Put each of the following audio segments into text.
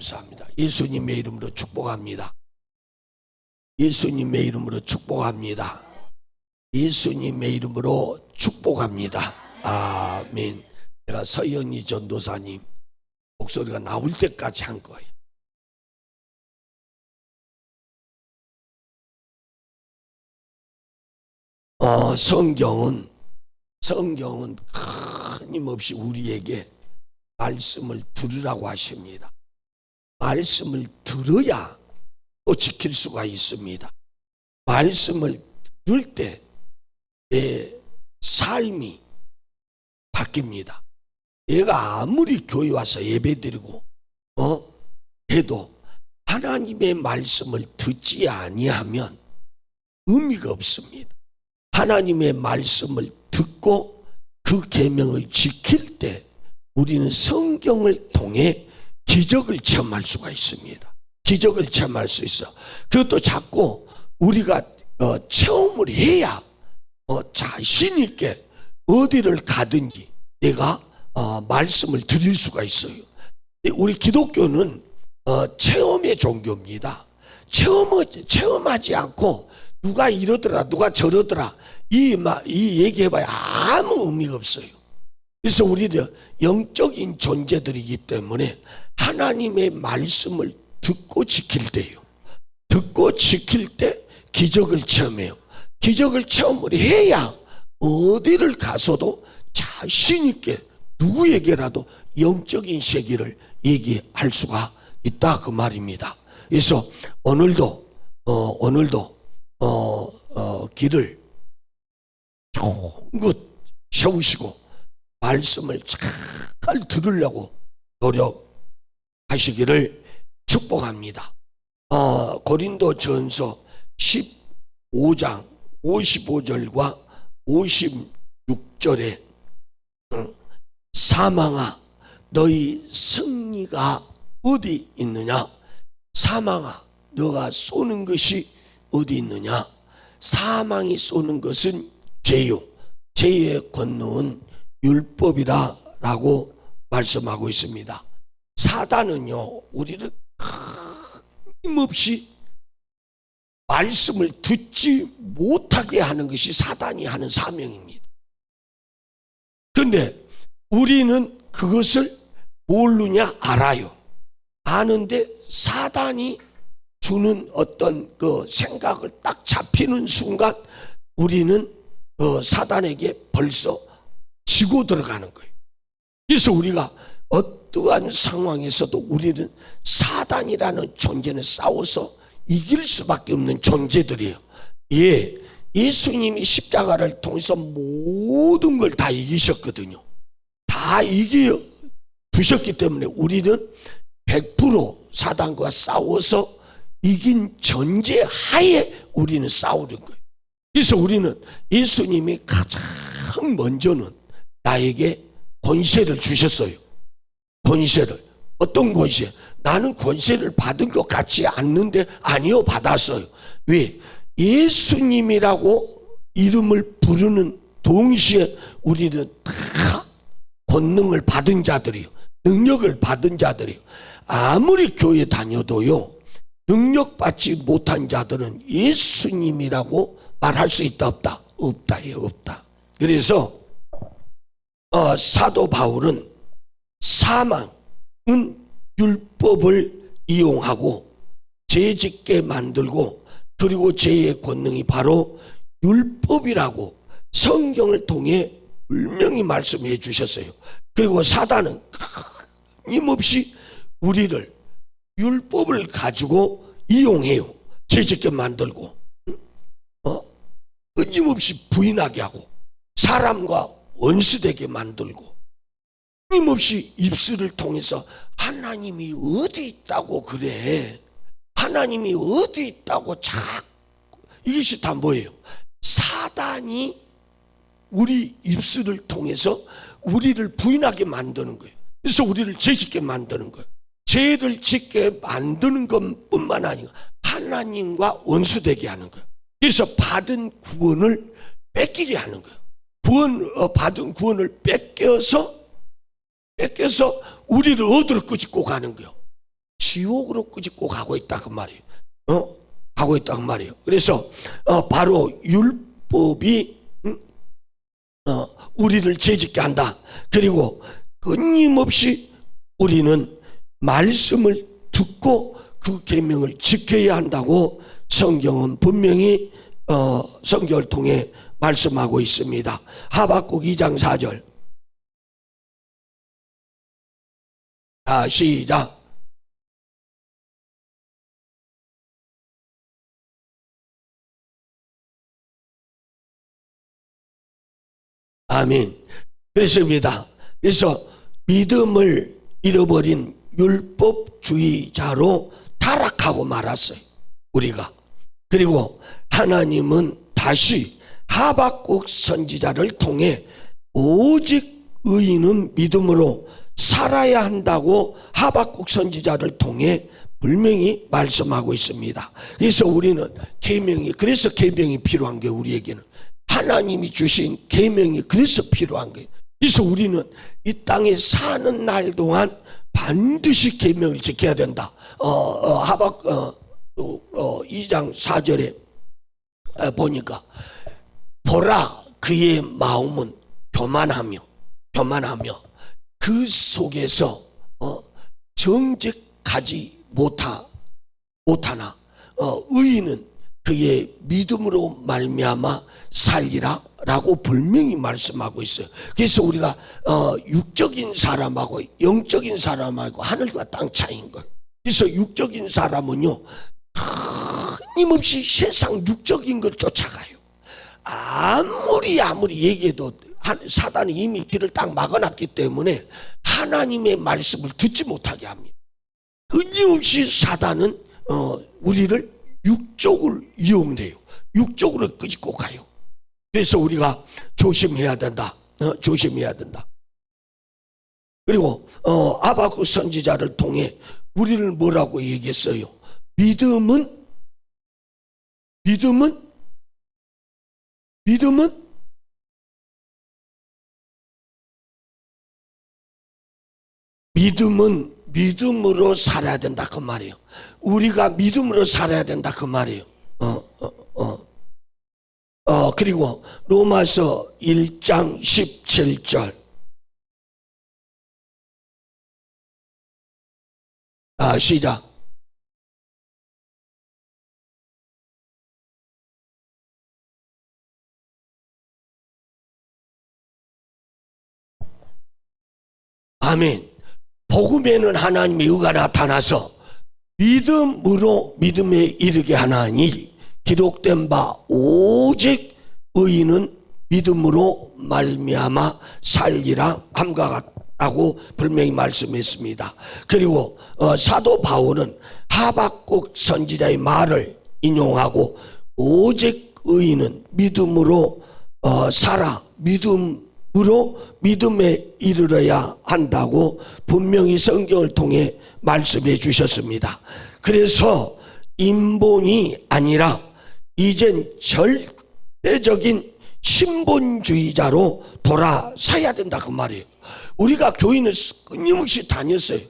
감사합니다. 예수님의 이름으로 축복합니다. 예수님의 이름으로 축복합니다. 예수님의 이름으로 축복합니다. 아멘. 제가 서영희 전도사님 목소리가 나올 때까지 한 거예요. 성경은 끊임없이 우리에게 말씀을 들으라고 하십니다. 말씀을 들어야 또 지킬 수가 있습니다. 말씀을 들을 때 내 삶이 바뀝니다. 내가 아무리 교회 와서 예배드리고 해도 하나님의 말씀을 듣지 아니하면 의미가 없습니다. 하나님의 말씀을 듣고 그 계명을 지킬 때 우리는 성경을 통해 기적을 체험할 수가 있습니다. 기적을 체험할 수 있어. 그것도 자꾸 우리가 체험을 해야 자신 있게 어디를 가든지 내가 말씀을 드릴 수가 있어요. 우리 기독교는 체험의 종교입니다. 체험하지 않고 누가 이러더라 누가 저러더라 이 얘기해봐야 아무 의미가 없어요. 그래서 우리들 영적인 존재들이기 때문에 하나님의 말씀을 듣고 지킬 때요. 듣고 지킬 때 기적을 체험해요. 기적을 체험을 해야 어디를 가서도 자신 있게 누구에게라도 영적인 세계를 얘기할 수가 있다 그 말입니다. 그래서 오늘도 길을 쫑긋 세우시고 말씀을 잘 들으려고 노력하시기를 축복합니다. 고린도전서 15장 55절과 56절에 사망아 너희 승리가 어디 있느냐? 사망아 너가 쏘는 것이 어디 있느냐? 사망이 쏘는 것은 죄요. 죄의 권능은 율법이라 라고 말씀하고 있습니다. 사단은요 우리를 끊임없이 말씀을 듣지 못하게 하는 것이 사단이 하는 사명입니다. 그런데 우리는 그것을 모르냐? 알아요. 아는데 사단이 주는 어떤 그 생각을 딱 잡히는 순간 우리는 사단에게 벌써 지고 들어가는 거예요. 그래서 우리가 어떠한 상황에서도 우리는 사단이라는 존재는 싸워서 이길 수밖에 없는 존재들이에요. 예수님이 십자가를 통해서 모든 걸 다 이기셨거든요. 다 이겨 두셨기 때문에 우리는 100% 사단과 싸워서 이긴 전제 하에 우리는 싸우는 거예요. 그래서 우리는 예수님이 가장 먼저는 나에게 권세를 주셨어요. 권세를. 어떤 권세? 나는 권세를 받은 것 같지 않는데 아니요, 받았어요. 왜? 예수님이라고 이름을 부르는 동시에 우리는 다 권능을 받은 자들이요, 능력을 받은 자들이요. 아무리 교회 다녀도요 능력받지 못한 자들은 예수님이라고 말할 수 있다 없다? 없다예요, 없다. 그래서 사도 바울은 사망은 율법을 이용하고 죄짓게 만들고 그리고 죄의 권능이 바로 율법이라고 성경을 통해 분명히 말씀해 주셨어요. 그리고 사단은 끊임없이 우리를 율법을 가지고 이용해요. 죄짓게 만들고 끊임없이 부인하게 하고 사람과 원수되게 만들고 끊임없이 입술을 통해서 하나님이 어디 있다고 그래, 하나님이 어디 있다고 자꾸, 이것이 다 뭐예요? 사단이 우리 입술을 통해서 우리를 부인하게 만드는 거예요. 그래서 우리를 죄짓게 만드는 거예요. 죄를 짓게 만드는 것뿐만 아니라 하나님과 원수되게 하는 거예요. 그래서 받은 구원을 뺏기게 하는 거예요. 받은 구원을 뺏겨서 우리를 어디로 끄집고 가는 거예요? 지옥으로 꾸짖고 가고 있다 그 말이에요. 가고 있다 그 말이에요. 그래서 바로 율법이 우리를 죄짓게 한다. 그리고 끊임없이 우리는 말씀을 듣고 그 계명을 지켜야 한다고 성경은 분명히 성경을 통해 말씀하고 있습니다. 하박국 2장 4절. 시작. 아멘. 그렇습니다. 그래서 믿음을 잃어버린 율법주의자로 타락하고 말았어요, 우리가. 그리고 하나님은 다시 하박국 선지자를 통해 오직 의인은 믿음으로 살아야 한다고 하박국 선지자를 통해 분명히 말씀하고 있습니다. 그래서 우리는 그래서 계명이 필요한 게 우리에게는 하나님이 주신 계명이 그래서 필요한 거예요. 그래서 우리는 이 땅에 사는 날 동안 반드시 계명을 지켜야 된다. 하박국 2장 4절에 보니까 보라 그의 마음은 교만하며 그 속에서 정직하지 못하나 의인은 그의 믿음으로 말미암아 살리라 라고 분명히 말씀하고 있어요. 그래서 우리가 육적인 사람하고 영적인 사람하고 하늘과 땅 차이인 거예요. 그래서 육적인 사람은요 끊임없이 세상 육적인 걸 쫓아가요. 아무리 얘기해도 사단이 이미 길을 딱 막아놨기 때문에 하나님의 말씀을 듣지 못하게 합니다. 끊임없이 사단은 우리를 육적으로 이용해요. 육적으로 끄집고 가요. 그래서 우리가 조심해야 된다. 조심해야 된다. 그리고 하박국 선지자를 통해 우리를 뭐라고 얘기했어요? 믿음은 믿음으로 살아야 된다 그 말이에요. 우리가 믿음으로 살아야 된다 그 말이에요. 그리고 로마서 1장 17절. 시작. 아멘. 복음에는 하나님의 의가 나타나서 믿음으로 믿음에 이르게 하나니 기록된 바 오직 의인은 믿음으로 말미암아 살리라 함과 같다고 분명히 말씀했습니다. 그리고 사도 바울은 하박국 선지자의 말을 인용하고 오직 의인은 믿음으로 살아 믿음으로 믿음에 이르러야 한다고 분명히 성경을 통해 말씀해 주셨습니다. 그래서 인본이 아니라 이젠 절대적인 신본주의자로 돌아서야 된다 그 말이에요. 우리가 교회는 끊임없이 다녔어요.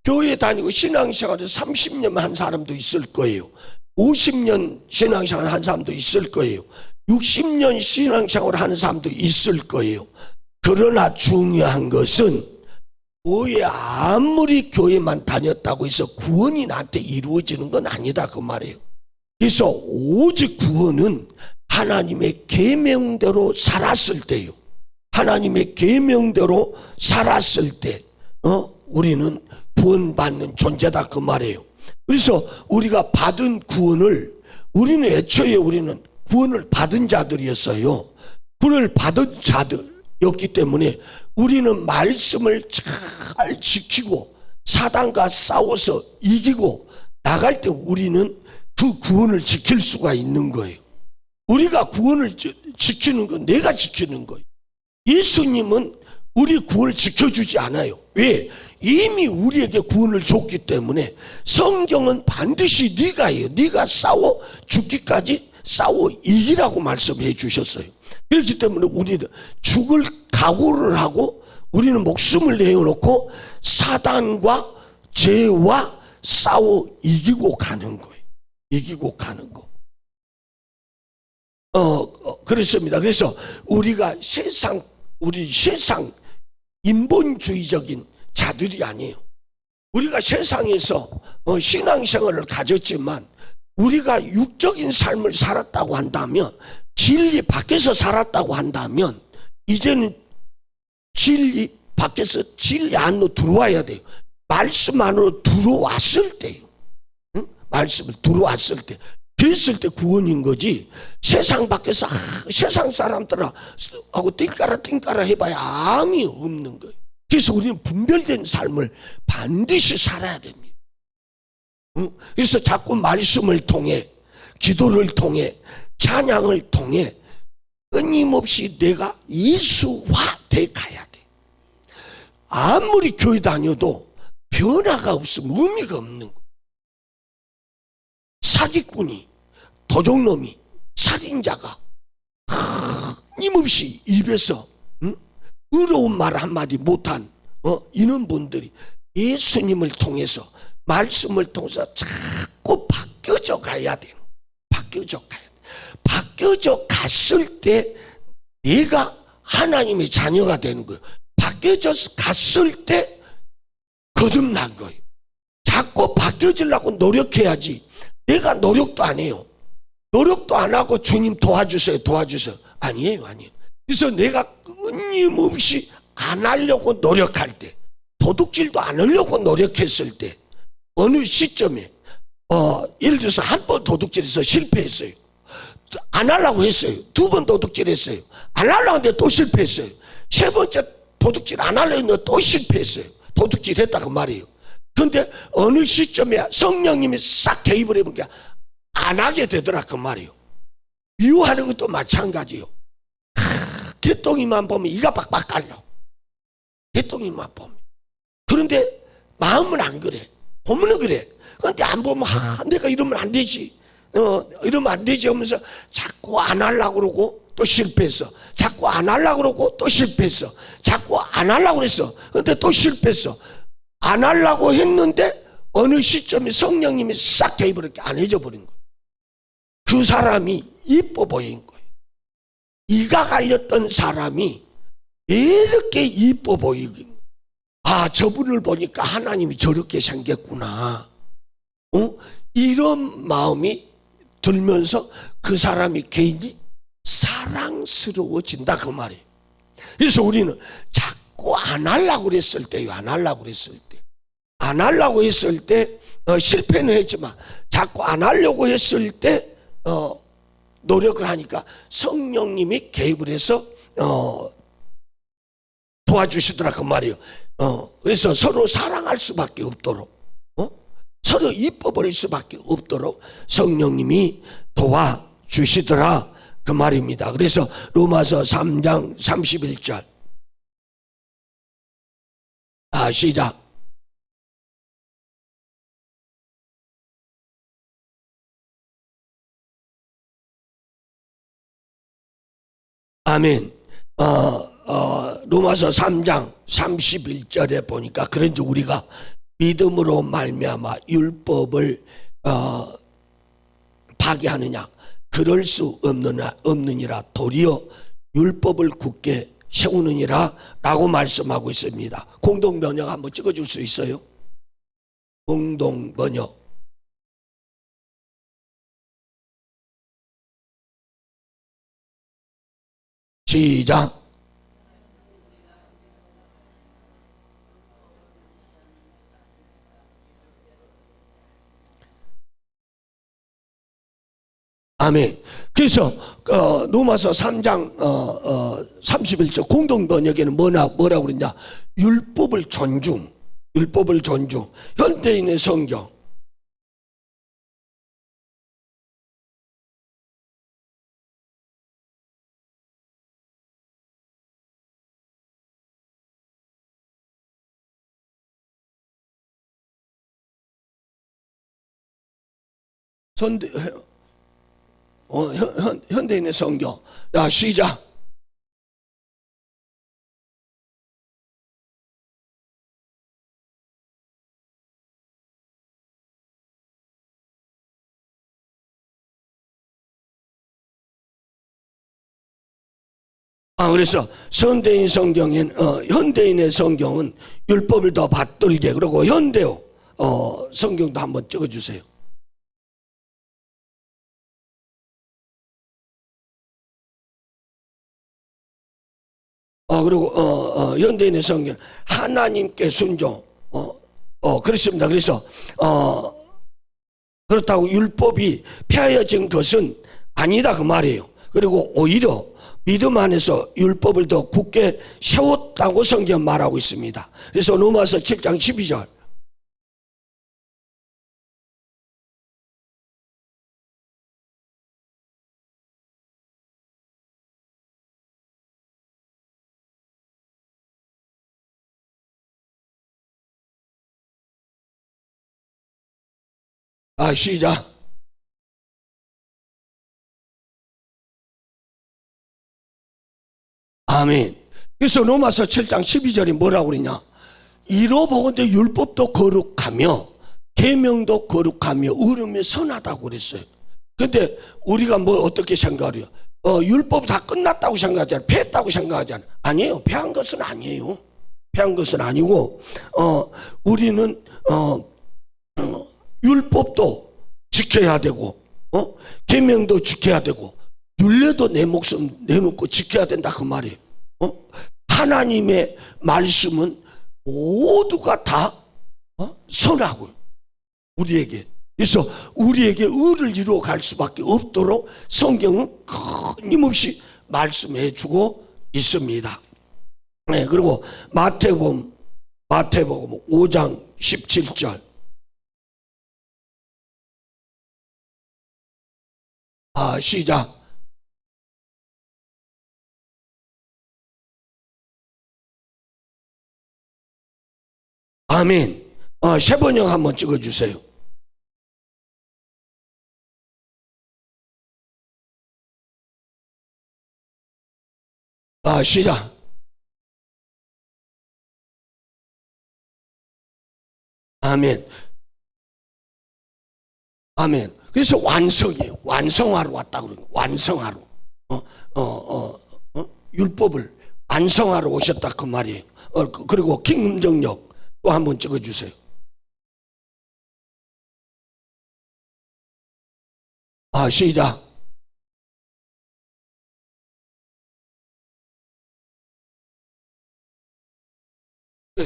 교회 다니고 신앙생활을 30년 한 사람도 있을 거예요. 50년 신앙생활 한 사람도 있을 거예요. 60년 신앙생활 하는 사람도 있을 거예요. 그러나 중요한 것은 교회 아무리 교회만 다녔다고 해서 구원이 나한테 이루어지는 건 아니다 그 말이에요. 그래서 오직 구원은 하나님의 계명대로 살았을 때요. 하나님의 계명대로 살았을 때 우리는 구원받는 존재다 그 말이에요. 그래서 우리가 받은 구원을 우리는 애초에 우리는 구원을 받은 자들이었어요. 구원을 받은 자들이었기 때문에 우리는 말씀을 잘 지키고 사단과 싸워서 이기고 나갈 때 우리는 그 구원을 지킬 수가 있는 거예요. 우리가 구원을 지키는 건 내가 지키는 거예요. 예수님은 우리 구원을 지켜주지 않아요. 왜? 이미 우리에게 구원을 줬기 때문에 성경은 반드시 네가 해요. 네가 싸워 죽기까지 싸워 이기라고 말씀해 주셨어요. 그렇기 때문에 우리는 죽을 각오를 하고 우리는 목숨을 내어놓고 사단과 죄와 싸워 이기고 가는 거예요. 이기고 가는 거. 그렇습니다. 그래서 우리가 우리 세상 인본주의적인 자들이 아니에요. 우리가 세상에서 신앙생활을 가졌지만 우리가 육적인 삶을 살았다고 한다면, 진리 밖에서 살았다고 한다면 이제는 진리 밖에서 진리 안으로 들어와야 돼요. 말씀 안으로 들어왔을 때요. 응? 말씀을 들어왔을 때, 그랬을 때 구원인 거지. 세상 밖에서 세상 사람들하고 띵까라 해봐야 아무 없는 거예요. 그래서 우리는 분별된 삶을 반드시 살아야 됩니다. 응? 그래서 자꾸 말씀을 통해, 기도를 통해, 찬양을 통해 끊임없이 내가 예수화돼 가야 돼. 아무리 교회 다녀도 변화가 없으면 의미가 없는 거예요. 사기꾼이, 도적놈이, 살인자가 끊임없이 입에서 의로운 말 한마디 못한 이런 분들이 예수님을 통해서, 말씀을 통해서 자꾸 바뀌어져 가야 돼요. 바뀌어져 가야 돼. 바뀌어져 갔을 때 내가 하나님의 자녀가 되는 거예요. 바뀌어져 갔을 때 거듭난 거예요. 자꾸 바뀌어지려고 노력해야지. 내가 노력도 안 해요. 노력도 안 하고 주님 도와주세요 아니에요. 그래서 내가 끊임없이 안 하려고 노력할 때, 도둑질도 안 하려고 노력했을 때, 어느 시점에 예를 들어서 한 번 도둑질해서 실패했어요. 안 하려고 했어요. 두 번 도둑질했어요. 안 하려고 했는데 또 실패했어요. 세 번째 도둑질 안 하려고 했는데 또 실패했어요. 도둑질했다 그 말이에요. 그런데 어느 시점에 성령님이 싹 개입을 해보니까 안 하게 되더라 그 말이에요. 미워하는 것도 마찬가지예요. 개똥이만 보면 이가 빡빡 깔려. 개똥이만 보면. 그런데 마음은 안 그래. 보면은 그래. 그런데 안 보면 내가 이러면 안 되지. 이러면 안 되지 하면서 자꾸 안 하려고 그러고 또 실패했어. 자꾸 안 하려고 그러고 또 실패했어. 자꾸 안 하려고 그랬어. 그런데 또 실패했어. 안 하려고 했는데 어느 시점에 성령님이 싹 개입을 이렇게 안 해줘 버린 거예요. 그 사람이 이뻐 보인 거예요. 이가 갈렸던 사람이 이렇게 이뻐 보이긴, 저분을 보니까 하나님이 저렇게 생겼구나. 이런 마음이 들면서 그 사람이 괜히 사랑스러워진다 그 말이에요. 그래서 우리는 자꾸 안 하려고 그랬을 때요. 안 하려고 했을 때 실패는 했지만 자꾸 안 하려고 했을 때 노력을 하니까 성령님이 개입을 해서 도와주시더라 그 말이에요. 그래서 서로 사랑할 수밖에 없도록, 서로 이뻐 버릴 수밖에 없도록 성령님이 도와주시더라 그 말입니다. 그래서 로마서 3장 31절 시작. 아멘. 로마서 3장 31절에 보니까, 그런지 우리가 믿음으로 말미암아 율법을 파괴하느냐, 그럴 수 없느니라. 도리어 율법을 굳게 세우느니라 라고 말씀하고 있습니다. 공동번역 한번 찍어줄 수 있어요? 공동번역. 시작. 아멘. 그래서 로마서 3장 31절 공동번역에는 뭐라고 그러냐, 율법을 존중. 현대인의 성경 현대인의 성경. 시작. 그래서 현대인 성경엔 현대인의 성경은 율법을 더 받들게, 그리고 현대어 성경도 한번 찍어주세요. 그리고 현대인의 성경 하나님께 순종. 그렇습니다. 그래서 그렇다고 율법이 폐하여진 것은 아니다 그 말이에요. 그리고 오히려 믿음 안에서 율법을 더 굳게 세웠다고 성경 말하고 있습니다. 그래서 로마서 7장 12절. 시작. 아멘. 그래서 로마서 7장 12절이 뭐라고 그러냐? 이로 보건대 율법도 거룩하며 계명도 거룩하며 의로움이 선하다고 그랬어요. 근데 우리가 뭐 어떻게 생각해요? 율법 다 끝났다고 생각하잖아요. 폐했다고 생각하잖아요. 아니에요. 폐한 것은 아니에요. 폐한 것은 아니고 우리는 율법도 지켜야 되고 계명도 지켜야 되고 율례도 내 목숨 내놓고 지켜야 된다 그 말이에요. 하나님의 말씀은 모두가 다 선하고요. 우리에게. 그래서 우리에게 의를 이루어 갈 수밖에 없도록 성경은 끊임없이 말씀해 주고 있습니다. 네, 그리고 마태복음 5장 17절. 시작. 아멘. 세 번역 한번 찍어주세요. 시작. 아멘. 아멘. 그래서 완성이에요. 완성하러 왔다 그러는 거예요. 완성하러. 율법을 완성하러 오셨다 그 말이에요. 그리고 킹음정력 또 한번 찍어주세요. 시작.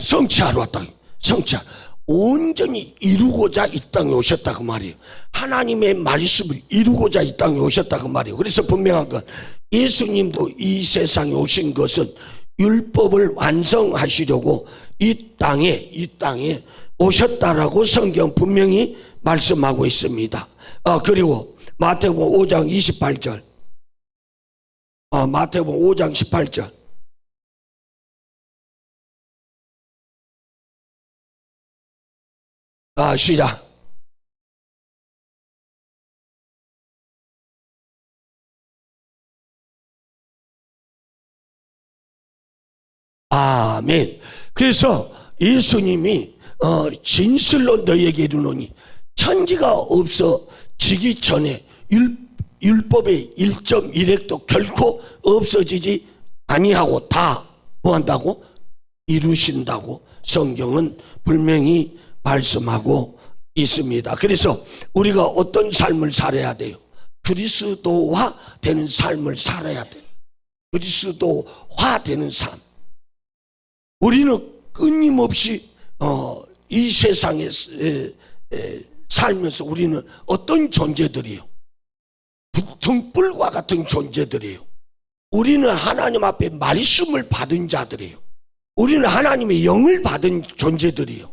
성취하러 왔다. 성취하. 온전히 이루고자 이 땅에 오셨다 그 말이에요. 하나님의 말씀을 이루고자 이 땅에 오셨다 그 말이에요. 그래서 분명한 건 예수님도 이 세상에 오신 것은 율법을 완성하시려고 이 땅에 오셨다라고 성경 분명히 말씀하고 있습니다. 그리고 마태복음 5장 28절. 마태복음 5장 18절. 시작. 아멘. 그래서 예수님이 진실로 너희에게 이르노니 천지가 없어지기 전에 율법의 1.1획도 결코 없어지지 아니하고 다 뭐한다고? 이루신다고 성경은 분명히 말씀하고 있습니다. 그래서 우리가 어떤 삶을 살아야 돼요? 그리스도화 되는 삶을 살아야 돼요. 그리스도화 되는 삶. 우리는 끊임없이 이 세상에 살면서 우리는 어떤 존재들이에요? 등불과 같은 존재들이에요. 우리는 하나님 앞에 말씀을 받은 자들이에요. 우리는 하나님의 영을 받은 존재들이에요.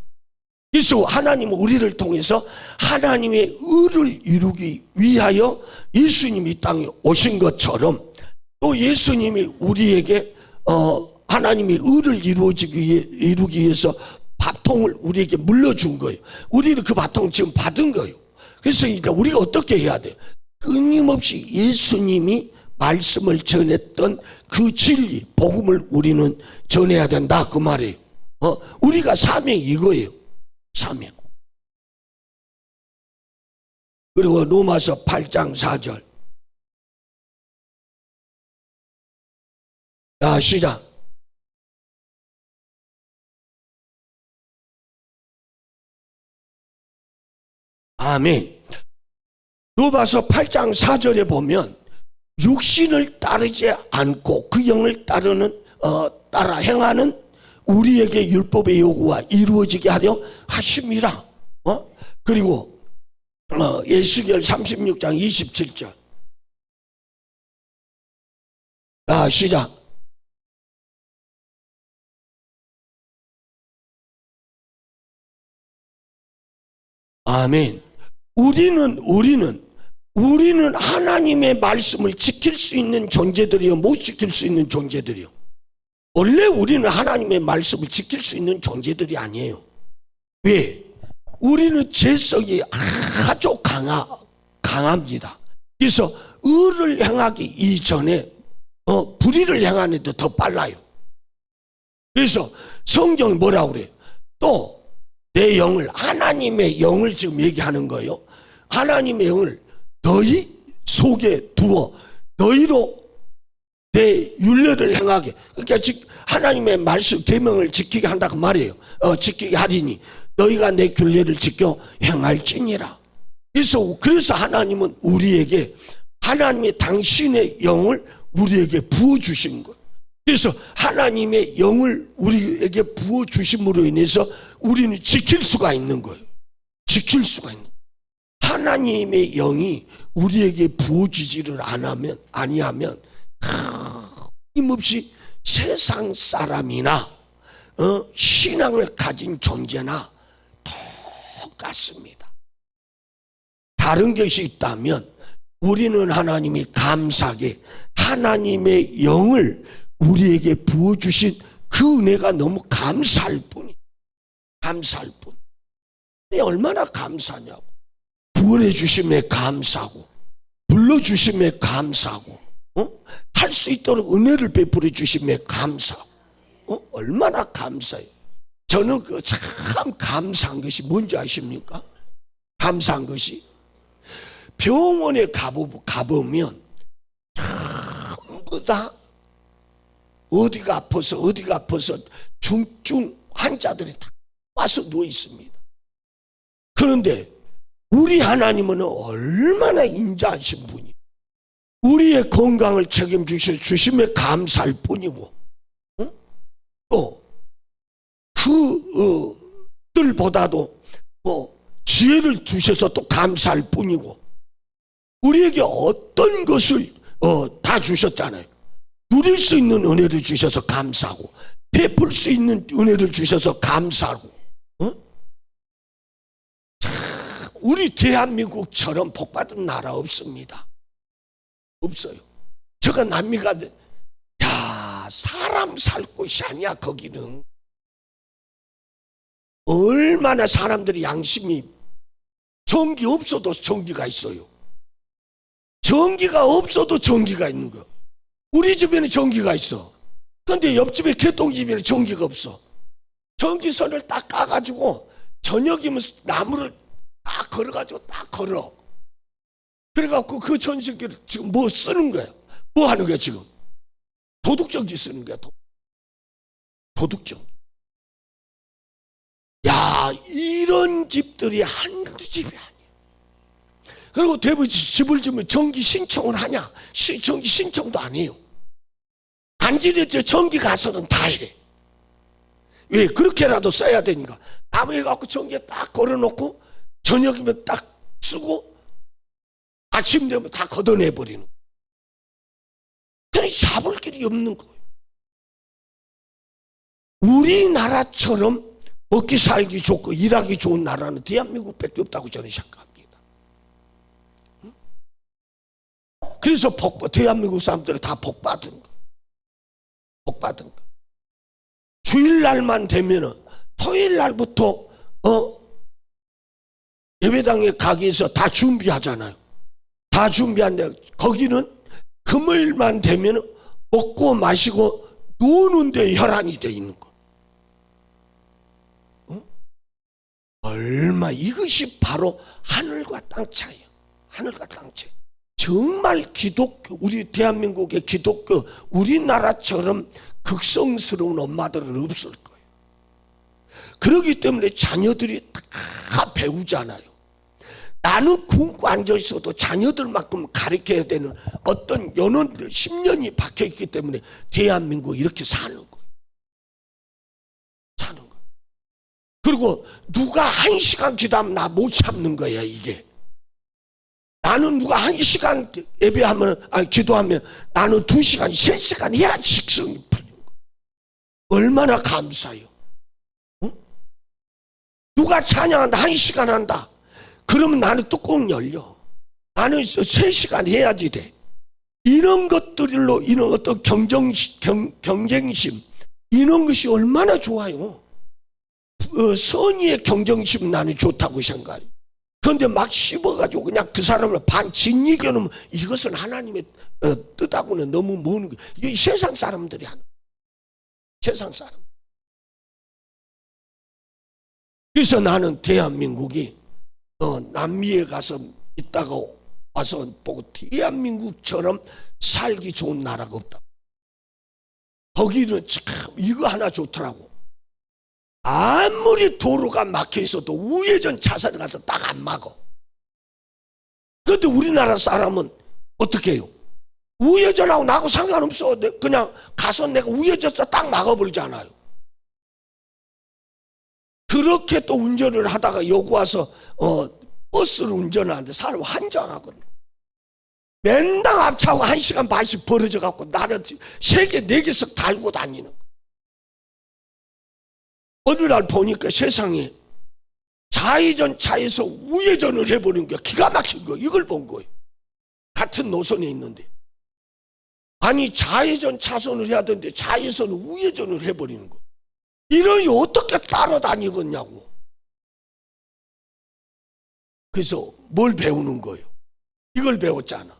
그래서 하나님은 우리를 통해서 하나님의 의를 이루기 위하여 예수님이 이 땅에 오신 것처럼 또 예수님이 우리에게 하나님의 의를 이루기 위해서 바통을 우리에게 물려준 거예요. 우리는 그 바통을 지금 받은 거예요. 그래서 그러니까 우리가 어떻게 해야 돼요? 끊임없이 예수님이 말씀을 전했던 그 진리, 복음을 우리는 전해야 된다 그 말이에요. 우리가 사명이 이거예요. 사명. 그리고 로마서 8장 4절. 자, 시작. 아멘. 로마서 8장 4절에 보면 육신을 따르지 않고 그 영을 따라 행하는 우리에게 율법의 요구가 이루어지게 하려 하심이라. 그리고 예수결 36장 27절. 자, 시작. 아멘. 우리는 하나님의 말씀을 지킬 수 있는 존재들이요, 못 지킬 수 있는 존재들이요. 원래 우리는 하나님의 말씀을 지킬 수 있는 존재들이 아니에요. 왜? 우리는 죄성이 아주 강합니다. 그래서 의를 행하기 이전에 불의를 행하는 데 더 빨라요. 그래서 성경이 뭐라고 그래요? 또 내 영을, 하나님의 영을 지금 얘기하는 거예요. 하나님의 영을 너희 속에 두어 너희로 내 율례를 행하게. 그러니까 즉 하나님의 말씀 계명을 지키게 한다고 말이에요. 지키게 하리니 너희가 내 율례를 지켜 행할지니라. 그래서 하나님은 우리에게 하나님의 당신의 영을 우리에게 부어주신 거예요. 그래서 하나님의 영을 우리에게 부어주심으로 인해서 우리는 지킬 수가 있는 거예요. 지킬 수가 있는 거예요. 하나님의 영이 우리에게 부어지지를 아니하면 힘없이 세상 사람이나 신앙을 가진 존재나 똑같습니다. 다른 것이 있다면 우리는 하나님이 감사하게 하나님의 영을 우리에게 부어주신 그 은혜가 너무 감사할 뿐이에요. 감사할 뿐. 근데 얼마나 감사냐고. 구원해 주심에 감사하고 불러주심에 감사하고 할 수 있도록 은혜를 베풀어 주심에 감사하고 얼마나 감사해요. 저는 참 감사한 것이 뭔지 아십니까? 감사한 것이 병원에 가보면 전부 다 어디가 아파서 중증 환자들이 다 와서 누워 있습니다. 그런데 우리 하나님은 얼마나 인자하신 분이 우리의 건강을 책임주실 주심에 감사할 뿐이고 또 그들보다도 지혜를 주셔서 또 감사할 뿐이고 우리에게 어떤 것을 다 주셨잖아요. 누릴 수 있는 은혜를 주셔서 감사하고 베풀 수 있는 은혜를 주셔서 감사하고 우리 대한민국처럼 복받은 나라 없습니다. 없어요. 저가 남미 가든 사람 살 곳이 아니야. 거기는 얼마나 사람들이 양심이 전기 없어도 전기가 있어요. 전기가 없어도 전기가 있는 거. 우리 집에는 전기가 있어. 그런데 옆집에 개똥집에는 전기가 없어. 전기선을 딱 까가지고 저녁이면 나무를 딱 걸어가지고 딱 걸어. 그래갖고 그 전기를 지금 뭐 쓰는 거야? 뭐 하는 거야 지금? 도둑전기 쓰는 거야. 도둑전기. 야, 이런 집들이 한두 집이 아니야. 그리고 대부분 집을 지으면 전기 신청을 하냐? 전기 신청도 안 해요. 안 지려져 전기 가서는 다 해. 왜? 그렇게라도 써야 되니까. 나무에 갖고 전기에 딱 걸어놓고 저녁이면 딱 쓰고 아침 되면 다 걷어내버리는 거예요. 그냥 잡을 길이 없는 거예요. 우리나라처럼 먹기 살기 좋고 일하기 좋은 나라는 대한민국밖에 없다고 저는 생각합니다. 그래서 대한민국 사람들은 다 복받은 거. 복받은 거. 주일날만 되면은 토요일날부터 예배당에 가기 위해서 다 준비하잖아요. 다 준비하는데 거기는 금요일만 되면은 먹고 마시고 노는데 혈안이 돼 있는 거. 얼마 이것이 바로 하늘과 땅 차이예요. 하늘과 땅 차이. 정말 기독교, 우리 대한민국의 기독교, 우리나라처럼 극성스러운 엄마들은 없을 거예요. 그렇기 때문에 자녀들이 다 배우잖아요. 나는 굶고 앉아있어도 자녀들만큼 가르쳐야 되는 어떤 연원 10년이 박혀있기 때문에 대한민국이 이렇게 사는 거예요. 사는 거예요. 그리고 누가 1시간 기도하면 나 못 참는 거야, 이게. 나는 누가 1시간 예배하면, 기도하면 나는 2시간, 3시간 해야 식성이 풀리는 거예요. 얼마나 감사해요. 응? 누가 찬양한다, 1시간 한다. 그러면 나는 뚜껑 열려. 나는 3시간 해야지 돼. 이런 것들로, 이런 어떤 경쟁심, 이런 것이 얼마나 좋아요. 선의의 경쟁심 나는 좋다고 생각해요. 그런데 막 씹어가지고 그냥 그 사람을 반 진이겨놓으면 이것은 하나님의 뜻하고는 너무 먼 거예요. 이게 세상 사람들이 하는 거예요. 세상 사람. 그래서 나는 대한민국이 남미에 가서 있다가 와서 보고 대한민국처럼 살기 좋은 나라가 없다. 거기는 참 이거 하나 좋더라고. 아무리 도로가 막혀 있어도 우회전 차선에 가서 딱 안 막어. 그런데 우리나라 사람은 어떻게 해요? 우회전하고 나하고 상관없어. 그냥 가서 내가 우회전해서 딱 막아버리잖아요. 그렇게 또 운전을 하다가 여기 와서 버스를 운전하는데 사람 환장하거든. 맨날 앞차고 1시간 반씩 벌어져 갖고 나는 3개, 4개씩 달고 다니는 거야. 어느 날 보니까 세상에 좌회전 차에서 우회전을 해버린 게 기가 막힌 거. 이걸 본 거예요. 같은 노선에 있는데. 아니 좌회전 차선을 해야 되는데 좌회전 우회전을 해버리는 거. 이러니 어떻게 따라다니겠냐고. 그래서 뭘 배우는 거예요? 이걸 배웠잖아.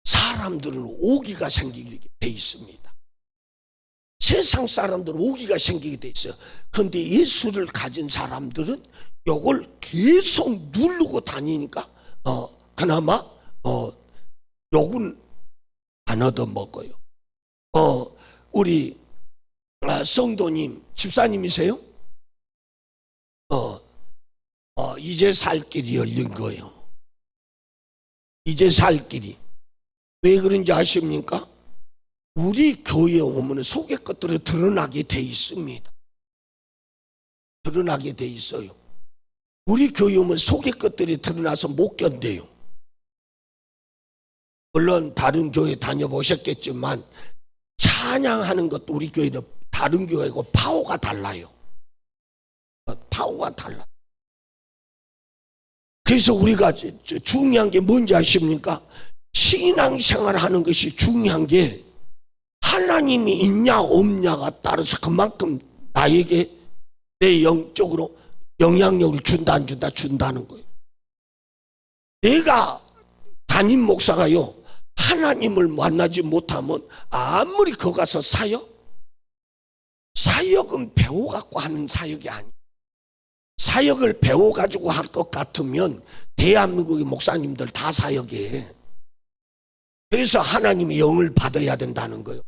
사람들은 오기가 생기게 돼 있습니다. 세상 사람들은 오기가 생기게 돼 있어요. 그런데 예수를 가진 사람들은 이걸 계속 누르고 다니니까 그나마 욕은 안 얻어먹어요. 우리 성도님 집사님이세요? 이제 살 길이 열린 거예요. 이제 살 길이. 왜 그런지 아십니까? 우리 교회에 오면 속의 것들이 드러나게 돼 있습니다. 드러나게 돼 있어요. 우리 교회에 오면 속의 것들이 드러나서 못 견뎌요. 물론 다른 교회 다녀보셨겠지만 찬양하는 것도 우리 교회는 다른 교회고 파워가 달라요. 파워가 달라. 그래서 우리가 중요한 게 뭔지 아십니까? 신앙생활 하는 것이 중요한 게 하나님이 있냐 없냐가 따라서 그만큼 나에게 내 영적으로 영향력을 준다 안 준다 준다는 거예요. 내가 담임 목사가요 하나님을 만나지 못하면 아무리 거기 가서 사역은 배워갖고 하는 사역이 아니에요. 사역을 배워가지고 할 것 같으면 대한민국의 목사님들 다 사역해. 그래서 하나님의 영을 받아야 된다는 거예요.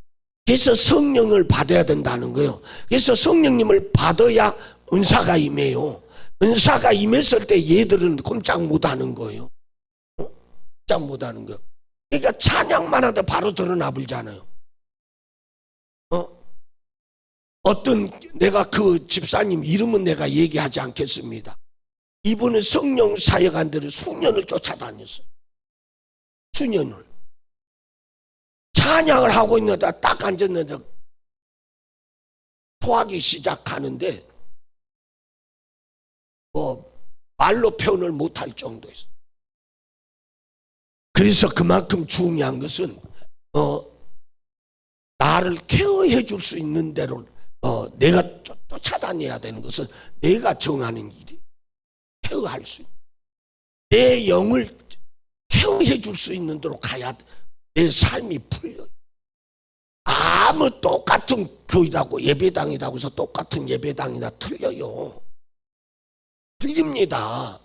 그래서 성령을 받아야 된다는 거예요. 그래서 성령님을 받아야 은사가 임해요. 은사가 임했을 때 얘들은 꼼짝 못하는 거예요. 꼼짝 못하는 거예요. 그러니까 찬양만 하다 바로 드러나 버리잖아요. 어떤 내가 그 집사님 이름은 내가 얘기하지 않겠습니다. 이분은 성령 사역한 데를 수년을 쫓아다녔어요. 수년을. 찬양을 하고 있는데 딱 앉았는데 토하기 시작하는데 말로 표현을 못할 정도였어요. 그래서 그만큼 중요한 것은 나를 케어해 줄 수 있는 대로 내가 쫓아다녀야 되는 것은 내가 정하는 일이 케어할 수 있는 내 영을 케어해 줄 수 있는 대로 가야 내 삶이 풀려요. 아무 똑같은 교회라고 예배당이라고 해서 똑같은 예배당이나 틀려요. 틀립니다.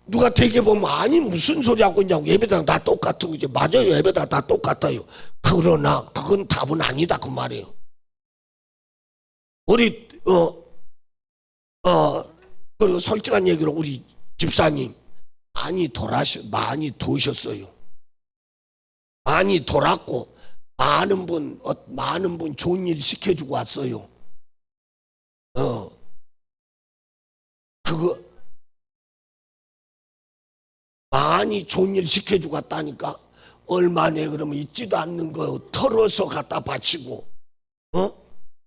누가 되게 보면 아니 무슨 소리 하고 있냐고, 예배당 다 똑같은 거지. 맞아요, 예배당 다 똑같아요. 그러나 그건 답은 아니다 그 말이에요. 우리 그리고 솔직한 얘기로 우리 집사님 많이 도셨어요. 많이 돌았고 많은 분 좋은 일 시켜주고 왔어요. 그거 많이 좋은 일 시켜주고 왔다니까. 얼마네 그러면 있지도 않는 거 털어서 갖다 바치고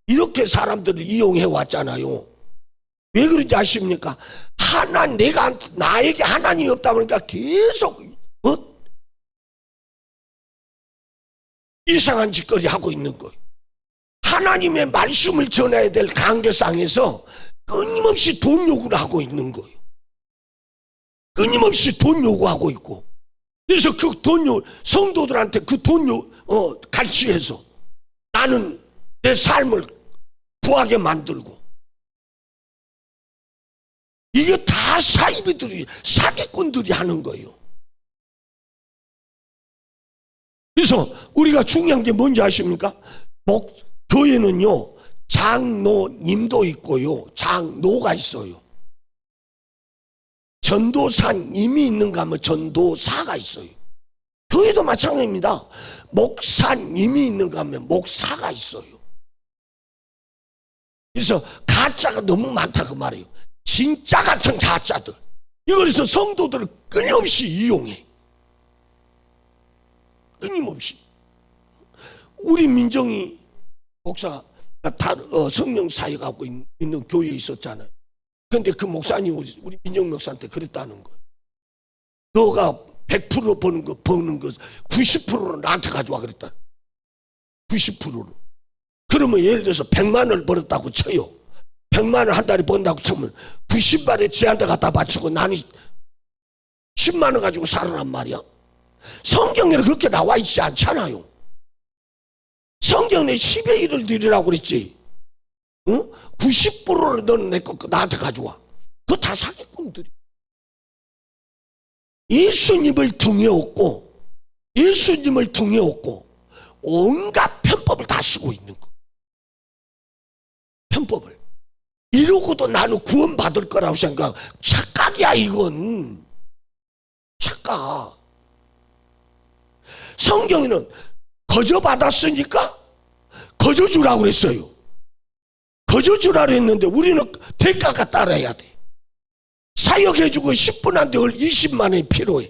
이렇게 사람들을 이용해 왔잖아요. 왜 그런지 아십니까? 나에게 하나님이 없다 보니까 계속 이상한 짓거리 하고 있는 거예요. 하나님의 말씀을 전해야 될 관계상에서 끊임없이 돈 요구를 하고 있는 거예요. 끊임없이 돈 요구하고 있고, 그래서 그 성도들한테 그 돈 갈취해서 나는 내 삶을 부하게 만들고, 이게 다 사기꾼들이 하는 거예요. 그래서 우리가 중요한 게 뭔지 아십니까? 교회는요, 장로님도 있고요, 장노가 있어요. 전도사님이 있는가 하면 전도사가 있어요. 교회도 마찬가지입니다. 목사님이 있는가 하면 목사가 있어요. 그래서 가짜가 너무 많다 그 말이에요. 진짜 같은 가짜들. 그래서 성도들을 끊임없이 이용해. 끊임없이. 우리 민정이 목사 성령 사역하고 있는 교회에 있었잖아요. 근데 그 목사님이 우리 민정 목사한테 그랬다는 거예요. 너가 100% 버는 거 90%를 나한테 가져와 그랬다. 90%를. 그러면 예를 들어서 100만 원을 벌었다고 쳐요. 100만 원 한 달에 번다고 치면 90만에 쟤한테 갖다 바치고 나는 10만 원 가지고 살아란 말이야. 성경에는 그렇게 나와 있지 않잖아요. 성경에 10의 1을 드리라고 그랬지. 90%를 너는 내 거 나한테 가져와. 그거 다 사기꾼들이. 예수님을 등에 업고 온갖 편법을 다 쓰고 있는 거. 편법을. 이러고도 나는 구원받을 거라고 생각. 착각이야 이건. 착각. 성경에는 거저 받았으니까 거저 주라고 그랬어요. 거저 주라고 했는데 우리는 대가가 따라야 돼. 사역해주고 10분 안 돼 20만 원이 필요해.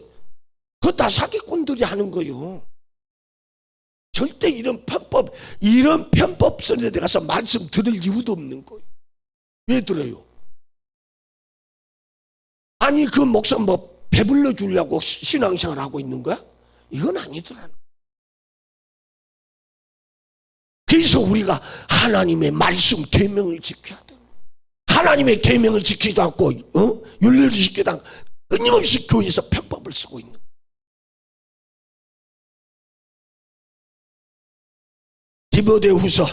그거 다 사기꾼들이 하는 거예요. 절대 이런 편법 선에 가서 말씀 들을 이유도 없는 거예요. 왜 들어요? 아니 그 목사 뭐 배불러 주려고 신앙생활 하고 있는 거야? 이건 아니더라. 그래서 우리가 하나님의 말씀 계명을 지켜야 돼. 하나님의 계명을 지키지도 않고 윤례를 지키지도 않고 끊임없이 교회에서 편법을 쓰고 있는 거예요. 디모데후서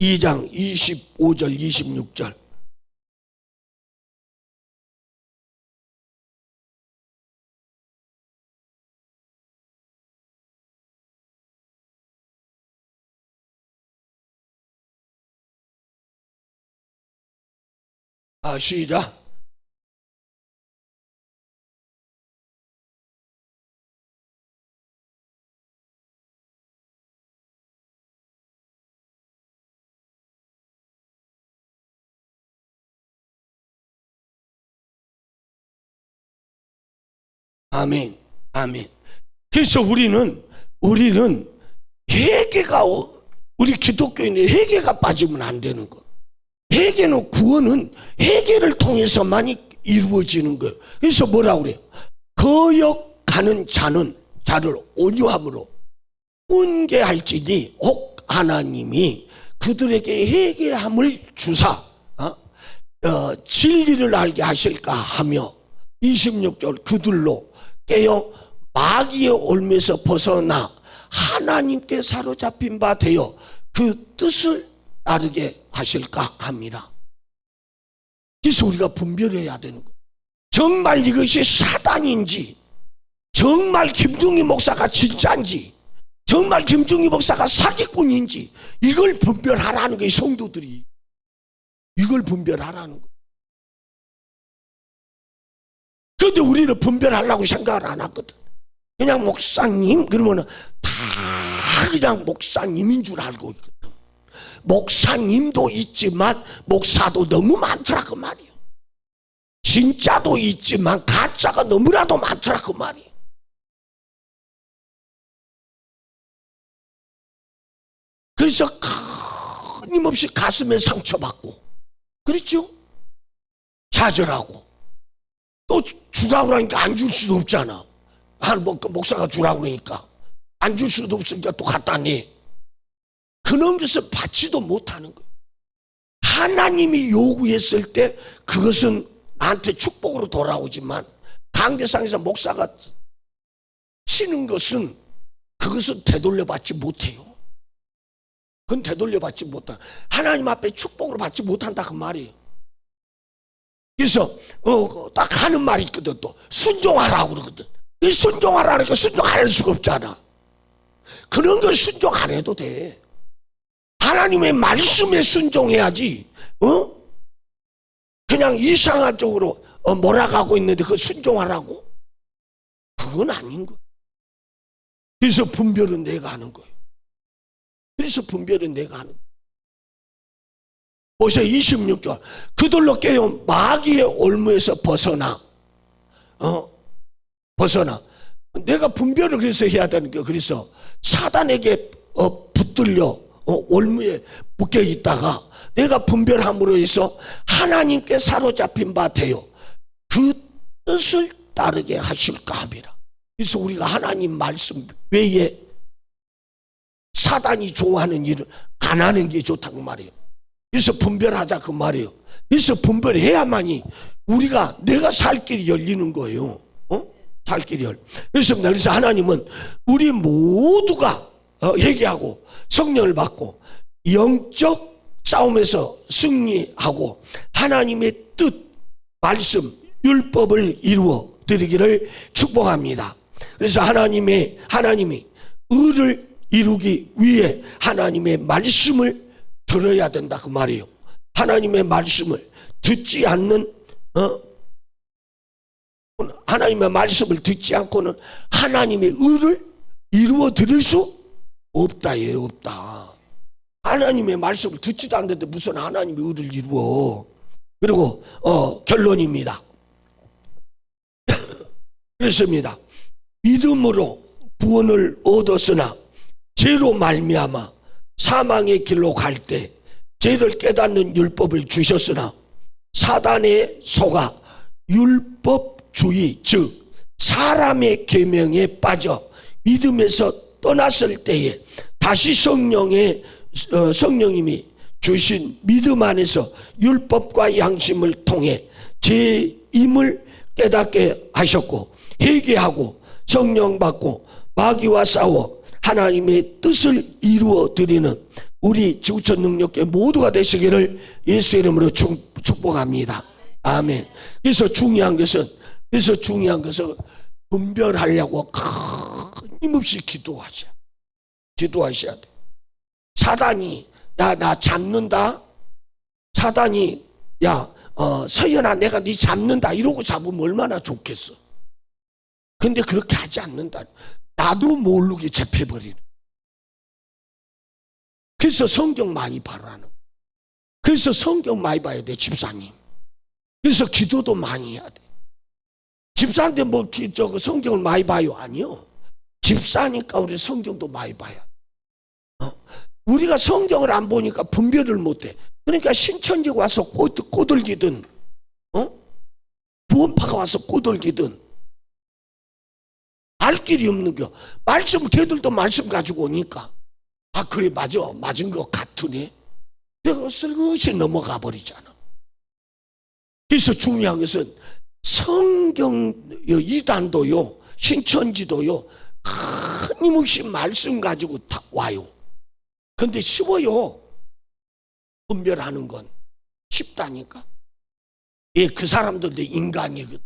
2장 25절 26절. 시작. 아멘. 아멘. 그래서 우리는 회개가, 우리 기독교인의 회개가 빠지면 안 되는 거. 회개는, 구원은 회개를 통해서만 이루어지는 거예요. 그래서 뭐라고 그래요? 거역하는 자를 온유함으로 훈계할지니 혹 하나님이 그들에게 회개함을 주사 진리를 알게 하실까 하며 26절 그들로 깨어 마귀의 올매에서 벗어나 하나님께 사로잡힌 바 되어 그 뜻을 따르게 하실까 함이라. 그래서 우리가 분별해야 되는 거예요. 정말 이것이 사단인지, 정말 김중희 목사가 진짜인지, 정말 김중희 목사가 사기꾼인지, 이걸 분별하라는 거예요. 성도들이 이걸 분별하라는 거예요. 그런데 우리는 분별하려고 생각을 안 하거든. 그냥 목사님 그러면 다 그냥 목사님인 줄 알고 있거든. 목사님도 있지만 목사도 너무 많더라 그 말이에요. 진짜도 있지만 가짜가 너무나도 많더라 그 말이에요. 그래서 끊임없이 가슴에 상처받고, 그렇죠? 좌절하고, 또 주라고 하니까 안 줄 수도 없잖아. 목사가 주라고 그러니까 안 줄 수도 없으니까 또 갖다 내. 그런 것을 받지도 못하는 거예요. 하나님이 요구했을 때 그것은 나한테 축복으로 돌아오지만, 강대상에서 목사가 치는 것은 그것은 되돌려받지 못해요. 그건 되돌려받지 못한다. 하나님 앞에 축복으로 받지 못한다 그 말이에요. 그래서 딱 하는 말이 있거든. 또 순종하라고 그러거든. 이 순종하라니까 순종 안 할 수가 없잖아. 그런 걸 순종 안 해도 돼. 하나님의 말씀에 순종해야지. 그냥 이상한 쪽으로 몰아가고 있는데 그거 순종하라고? 그건 아닌 거예요. 그래서 분별은 내가 하는 거예요. 그래서 분별은 내가 하는 거예요. 보세요. 26절. 그들로 깨어 마귀의 올무에서 벗어나. 벗어나. 내가 분별을 그래서 해야 되는 거예요. 그래서 사단에게 붙들려 올무에 묶여 있다가 내가 분별함으로 해서 하나님께 사로잡힌 바 되어 그 뜻을 따르게 하실까 함이라. 그래서 우리가 하나님 말씀 외에 사단이 좋아하는 일을 안 하는 게 좋다고 말이에요. 그래서 분별하자 그 말이에요. 그래서 분별해야만이 내가 살 길이 열리는 거예요. 살 길이 그래서 하나님은 우리 모두가 회개하고 성령을 받고 영적 싸움에서 승리하고 하나님의 뜻, 말씀, 율법을 이루어 드리기를 축복합니다. 그래서 하나님이 의를 이루기 위해 하나님의 말씀을 들어야 된다 그 말이에요. 하나님의 말씀을 듣지 않는 하나님의 말씀을 듣지 않고는 하나님의 의를 이루어 드릴 수 없다. 예, 없다. 하나님의 말씀을 듣지도 않는데 무슨 하나님의 의를 이루어. 그리고 결론입니다. 그렇습니다. 믿음으로 구원을 얻었으나 죄로 말미암아 사망의 길로 갈 때 죄를 깨닫는 율법을 주셨으나 사단의 속아 율법주의 즉 사람의 계명에 빠져 믿음에서 떠났을 때에 다시 성령님이 주신 믿음 안에서 율법과 양심을 통해 죄임을 깨닫게 하셨고 회개하고 성령 받고 마귀와 싸워 하나님의 뜻을 이루어 드리는 우리 지구촌 능력계 모두가 되시기를 예수 이름으로 축복합니다. 아멘. 그래서 중요한 것은 분별하려고 끊임없이 기도하셔야 돼. 사단이 나 잡는다. 사단이 서연아 내가 네 잡는다 이러고 잡으면 얼마나 좋겠어. 근데 그렇게 하지 않는다. 나도 모르게 잡혀버리는. 그래서 성경 많이 봐라는. 그래서 성경 많이 봐야 돼 집사님. 그래서 기도도 많이 해야 돼. 집사인데 성경을 많이 봐요? 아니요. 집사니까 우리 성경도 많이 봐야 돼. 우리가 성경을 안 보니까 분별을 못해. 그러니까 신천지 와서 꼬들기든 부원파가 와서 꼬들기든 알 길이 없는 거. 말씀 걔들도 말씀 가지고 오니까 그래 맞은 것 같으네. 내가 슬그시 넘어가 버리잖아. 그래서 중요한 것은 성경 이단도요 신천지도요 끊임없이 말씀 가지고 다 와요. 근데 쉬워요. 분별하는 건 쉽다니까. 예, 그 사람들도 인간이거든.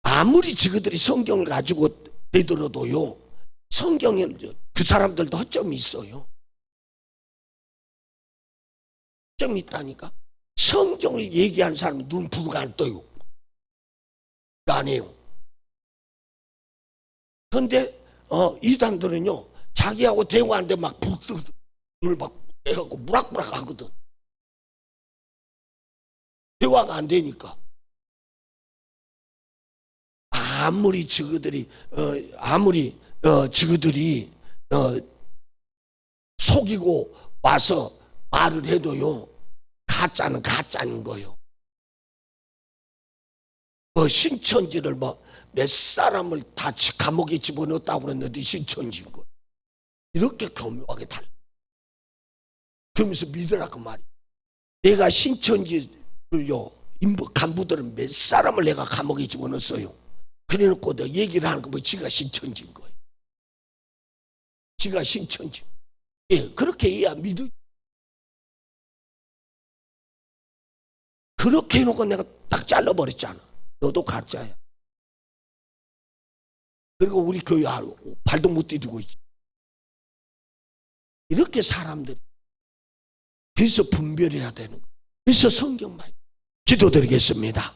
아무리 저들이 성경을 가지고 되들어도요, 성경에 그 사람들도 허점이 있어요. 허점이 있다니까. 성경을 얘기하는 사람은 눈 부르고 안 떠요. 안 해요. 그런데 이단들은요, 자기하고 대화하는데 막 불을 막 해갖고 무락무락 하거든. 대화가 안 되니까. 아무리 저들이 속이고 와서 말을 해도요, 가짜는 가짜인 거예요. 신천지를 몇 사람을 다 감옥에 집어넣었다고 그랬는데 신천지인 거예요. 이렇게 교묘하게 달라. 그러면서 믿으라 그 말이에요. 내가 신천지를요, 간부들은 몇 사람을 내가 감옥에 집어넣었어요. 그래놓고 내가 얘기를 하는 거 지가 신천지인 거예요. 지가 신천지. 예, 그렇게 해야 믿을. 그렇게 해놓고 내가 딱 잘라버렸잖아. 너도 가짜야. 그리고 우리 교회 발도 못 디디고 있지. 이렇게 사람들이. 그래서 분별해야 되는 거예요. 그래서 성경만 기도드리겠습니다.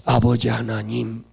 아버지 하나님,